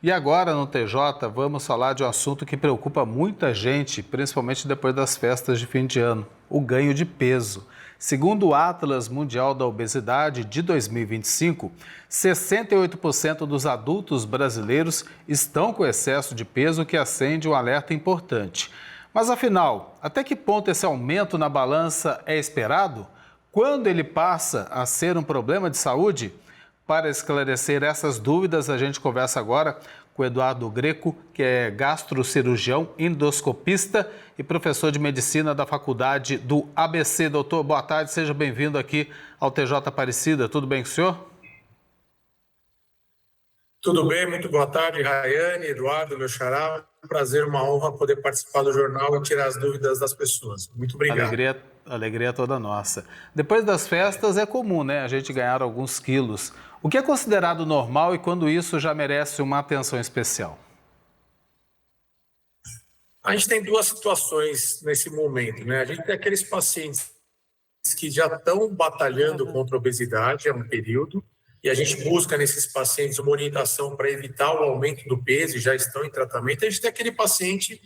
E agora no TJ vamos falar de um assunto que preocupa muita gente, principalmente depois das festas de fim de ano, o ganho de peso. Segundo o Atlas Mundial da Obesidade de 2025, 68% dos adultos brasileiros estão com excesso de peso, o que acende um alerta importante. Mas afinal, até que ponto esse aumento na balança é esperado? Quando ele passa a ser um problema de saúde? Para esclarecer essas dúvidas, a gente conversa agora com o Eduardo Greco, que é gastrocirurgião, endoscopista e professor de medicina da faculdade do ABC. Doutor, boa tarde, seja bem-vindo aqui ao TJ Aparecida. Tudo bem com o senhor? Tudo bem, muito boa tarde, Rayane, Eduardo, meu xará. Prazer, uma honra poder participar do jornal e tirar as dúvidas das pessoas. Muito obrigado. Alegria toda nossa. Depois das festas é comum, né, a gente ganhar alguns quilos. O que é considerado normal e quando isso já merece uma atenção especial? A gente tem duas situações nesse momento, né? A gente tem aqueles pacientes que já estão batalhando contra a obesidade há um período, e a gente busca nesses pacientes uma orientação para evitar o aumento do peso e já estão em tratamento. A gente tem aquele paciente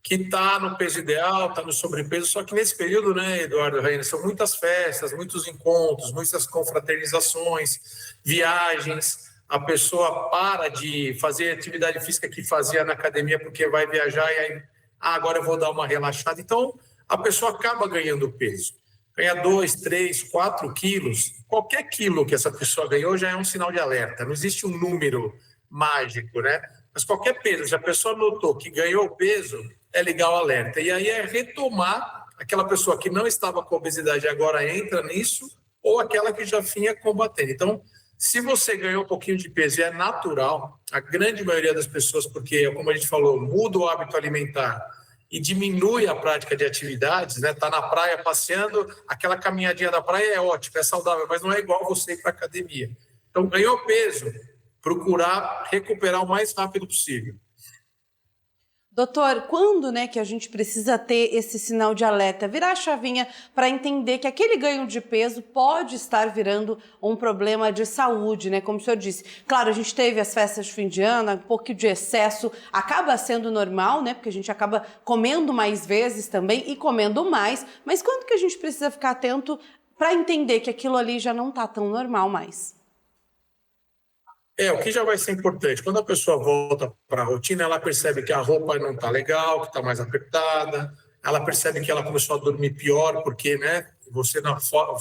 que está no peso ideal, está no sobrepeso, só que nesse período, né, Eduardo Reina, são muitas festas, muitos encontros, muitas confraternizações, viagens, a pessoa para de fazer atividade física que fazia na academia porque vai viajar e aí, agora eu vou dar uma relaxada. Então, a pessoa acaba ganhando peso. Ganha 2, 3, 4 quilos, qualquer quilo que essa pessoa ganhou já é um sinal de alerta, não existe um número mágico, né? Mas qualquer peso, se a pessoa notou que ganhou peso, é ligar o alerta. E aí é retomar aquela pessoa que não estava com obesidade e agora entra nisso, ou aquela que já vinha combatendo. Então, se você ganhou um pouquinho de peso e é natural, a grande maioria das pessoas, porque, como a gente falou, muda o hábito alimentar e diminui a prática de atividades, né? Tá na praia passeando, aquela caminhadinha da praia é ótima, é saudável, mas não é igual você ir para academia. Então, ganhou peso, procurar recuperar o mais rápido possível. Doutor, quando, né, que a gente precisa ter esse sinal de alerta, virar a chavinha para entender que aquele ganho de peso pode estar virando um problema de saúde, né? Como o senhor disse. Claro, a gente teve as festas de fim de ano, um pouquinho de excesso acaba sendo normal, né? Porque a gente acaba comendo mais vezes também e comendo mais. Mas quando que a gente precisa ficar atento para entender que aquilo ali já não está tão normal mais? O que já vai ser importante, quando a pessoa volta para a rotina, ela percebe que a roupa não está legal, que está mais apertada, ela percebe que ela começou a dormir pior, porque, né, você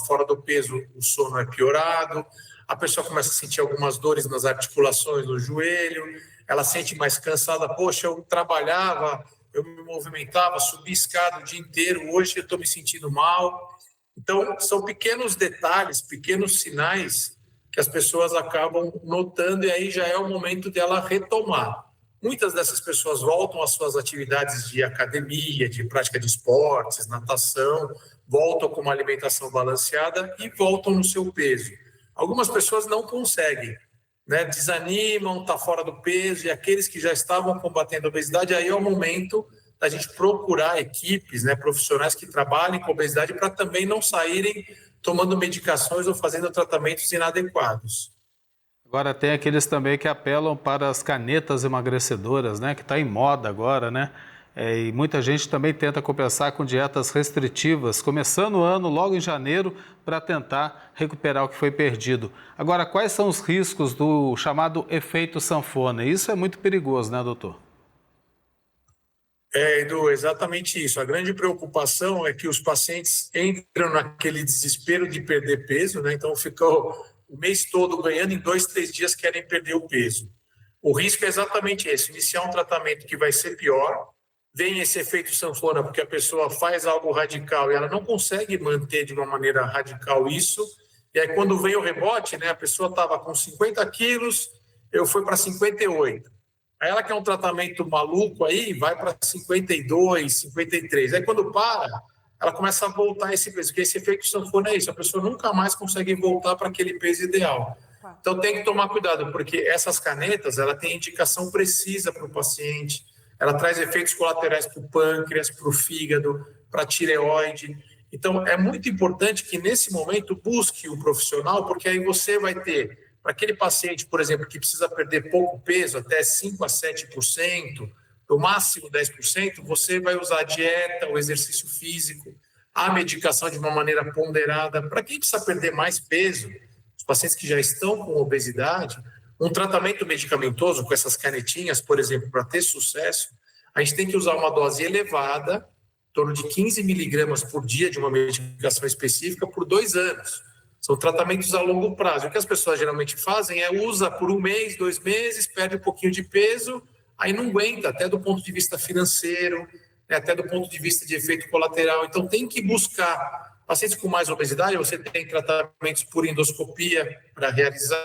fora do peso, o sono é piorado, a pessoa começa a sentir algumas dores nas articulações do joelho, ela sente mais cansada, poxa, eu trabalhava, eu me movimentava, subi escada o dia inteiro, hoje eu estou me sentindo mal. Então, são pequenos detalhes, pequenos sinais que as pessoas acabam notando e aí já é o momento dela retomar. Muitas dessas pessoas voltam às suas atividades de academia, de prática de esportes, natação, voltam com uma alimentação balanceada e voltam no seu peso. Algumas pessoas não conseguem, né? Desanimam, está fora do peso, e aqueles que já estavam combatendo a obesidade, aí é o momento da gente procurar equipes, né, profissionais que trabalhem com obesidade para também não saírem tomando medicações ou fazendo tratamentos inadequados. Agora tem aqueles também que apelam para as canetas emagrecedoras, né? Que está em moda agora, né? E muita gente também tenta compensar com dietas restritivas, começando o ano logo em janeiro, para tentar recuperar o que foi perdido. Agora, quais são os riscos do chamado efeito sanfona? Isso é muito perigoso, né, doutor? Edu, exatamente isso. A grande preocupação é que os pacientes entram naquele desespero de perder peso, né? Então ficam o mês todo ganhando, em 2, 3 dias querem perder o peso. O risco é exatamente esse, iniciar um tratamento que vai ser pior, vem esse efeito sanfona porque a pessoa faz algo radical e ela não consegue manter de uma maneira radical isso, e aí quando vem o rebote, né, a pessoa estava com 50 quilos, eu fui para 58. Aí ela quer um tratamento maluco aí, vai para 52, 53. Aí quando para, ela começa a voltar a esse peso, porque esse efeito sanfona é isso, a pessoa nunca mais consegue voltar para aquele peso ideal. Então tem que tomar cuidado, porque essas canetas, ela tem indicação precisa para o paciente, ela traz efeitos colaterais para o pâncreas, para o fígado, para a tireoide. Então é muito importante que nesse momento busque um profissional, porque aí você vai ter para aquele paciente, por exemplo, que precisa perder pouco peso, até 5 a 7%, no máximo 10%, você vai usar a dieta, o exercício físico, a medicação de uma maneira ponderada. Para quem precisa perder mais peso, os pacientes que já estão com obesidade, um tratamento medicamentoso com essas canetinhas, por exemplo, para ter sucesso, a gente tem que usar uma dose elevada, em torno de 15 miligramas por dia de uma medicação específica por 2 anos. São tratamentos a longo prazo. O que as pessoas geralmente fazem é usa por 1 mês, 2 meses, perde um pouquinho de peso, aí não aguenta, até do ponto de vista financeiro, né, até do ponto de vista de efeito colateral. Então, tem que buscar. Pacientes com mais obesidade, você tem tratamentos por endoscopia para realizar,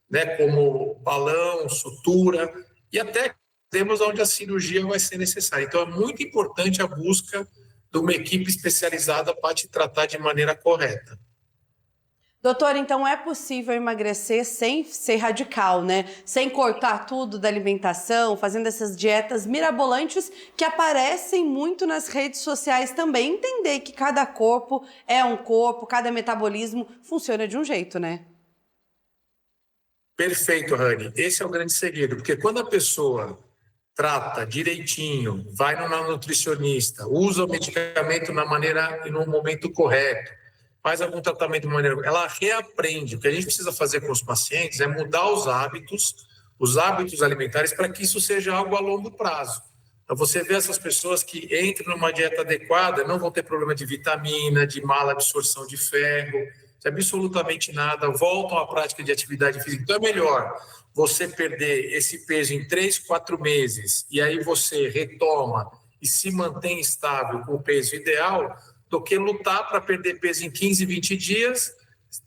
né, como balão, sutura, e até temos onde a cirurgia vai ser necessária. Então, é muito importante a busca de uma equipe especializada para te tratar de maneira correta. Doutor, então é possível emagrecer sem ser radical, né? Sem cortar tudo da alimentação, fazendo essas dietas mirabolantes que aparecem muito nas redes sociais também. Entender que cada corpo é um corpo, cada metabolismo funciona de um jeito, né? Perfeito, Rani. Esse é o grande segredo, porque quando a pessoa trata direitinho, vai no nutricionista, usa o medicamento na maneira e no momento correto, faz algum tratamento de maneira, ela reaprende. O que a gente precisa fazer com os pacientes é mudar os hábitos alimentares, para que isso seja algo a longo prazo. Então, você vê essas pessoas que entram numa dieta adequada, não vão ter problema de vitamina, de mala absorção de ferro, de absolutamente nada, voltam à prática de atividade física. Então, é melhor você perder esse peso em 3, 4 meses, e aí você retoma e se mantém estável com o peso ideal, do que lutar para perder peso em 15, 20 dias,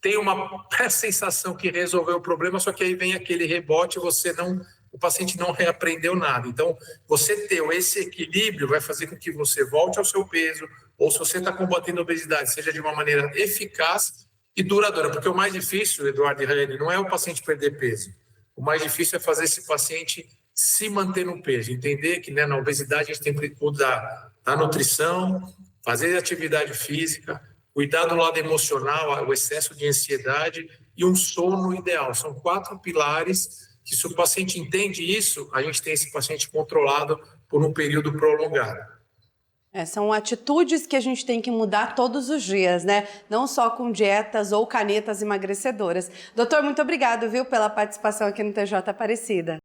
tem uma sensação que resolveu o problema, só que aí vem aquele rebote, o paciente não reaprendeu nada. Então, você ter esse equilíbrio vai fazer com que você volte ao seu peso, ou se você está combatendo a obesidade, seja de uma maneira eficaz e duradoura. Porque o mais difícil, Eduardo e Rani, não é o paciente perder peso. O mais difícil é fazer esse paciente se manter no peso. Entender que, né, na obesidade a gente tem que cuidar da nutrição, fazer atividade física, cuidar do lado emocional, o excesso de ansiedade e um sono ideal. São 4 pilares que, se o paciente entende isso, a gente tem esse paciente controlado por um período prolongado. São atitudes que a gente tem que mudar todos os dias, né? Não só com dietas ou canetas emagrecedoras. Doutor, muito obrigado, viu, pela participação aqui no TJ Aparecida.